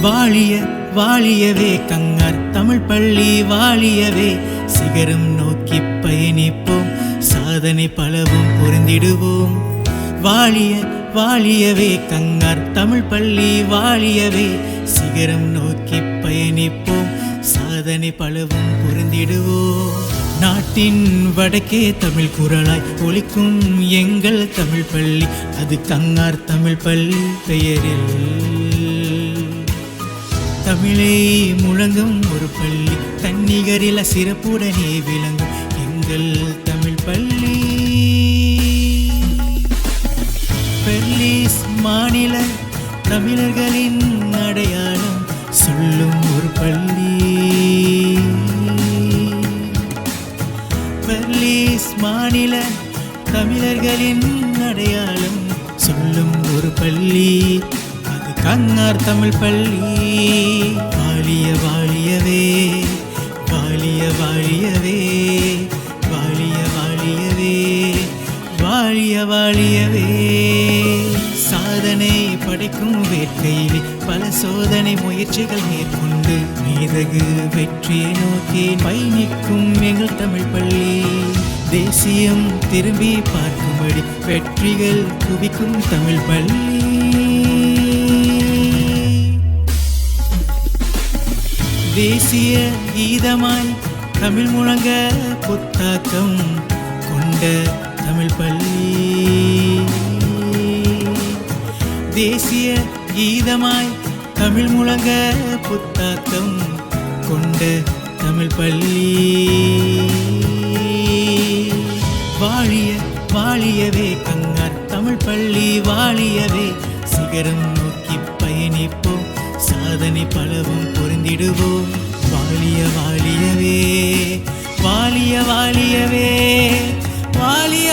வாழிய வாழியவே கங்கார் தமிழ் பள்ளி வாழியவே சிகரம் நோக்கி பயணிப்போம் சாதனை பலவும் புரிந்திடுவோம். வாழிய வாழியவே கங்கார் தமிழ் பள்ளி வாழியவே சிகரம் நோக்கி பயணிப்போம் சாதனை பலவும் புரிந்திடுவோம். நாட்டின் வடக்கே தமிழ் குரலாய் ஒலிக்கும் எங்கள் தமிழ் பள்ளி அது கங்கார் தமிழ் பள்ளி பெயரில் தமிழை முழங்கும் ஒரு பள்ளி தன்னிகரில சிறப்புடனே விளங்கும் எங்கள் தமிழ் பள்ளி. பெர்லிஸ் மாநில தமிழர்களின் அடையாளம் சொல்லும் ஒரு பள்ளி. பெர்லிஸ் மாநில தமிழர்களின் அடையாளம் சொல்லும் ஒரு பள்ளி அது கங்கார் தமிழ் பள்ளி. வாழிய வாழியவே வாழிய வாழியவே வாழிய வாழியவே வாழிய வாழியவே. சாதனை படைக்கும் வேட்கையிலே பல சோதனை முயற்சிகள் மேற்கொண்டு மேதகு வெற்றியை நோக்கி பயணிக்கும் எங்கள் தமிழ் பள்ளி. தேசியம் திரும்பி பார்க்கும்படி வெற்றிகள் குவிக்கும் தமிழ் பள்ளி. தேசிய கீதமாய் தமிழ் முழங்க புத்தாக்கம் கொண்ட தமிழ் பள்ளி. தேசிய கீதமாய் தமிழ் முழங்க புத்தாக்கம் கொண்ட தமிழ் பள்ளி. வாழிய வாழியவே கங்கார் தமிழ் பள்ளி வாழியவே சிகரம் நோக்கி பயணிப்போம் சாதனை பலவும் புரிந்திடுவோம். வாழிய வாழியவே வாழிய வாழியவே வாழிய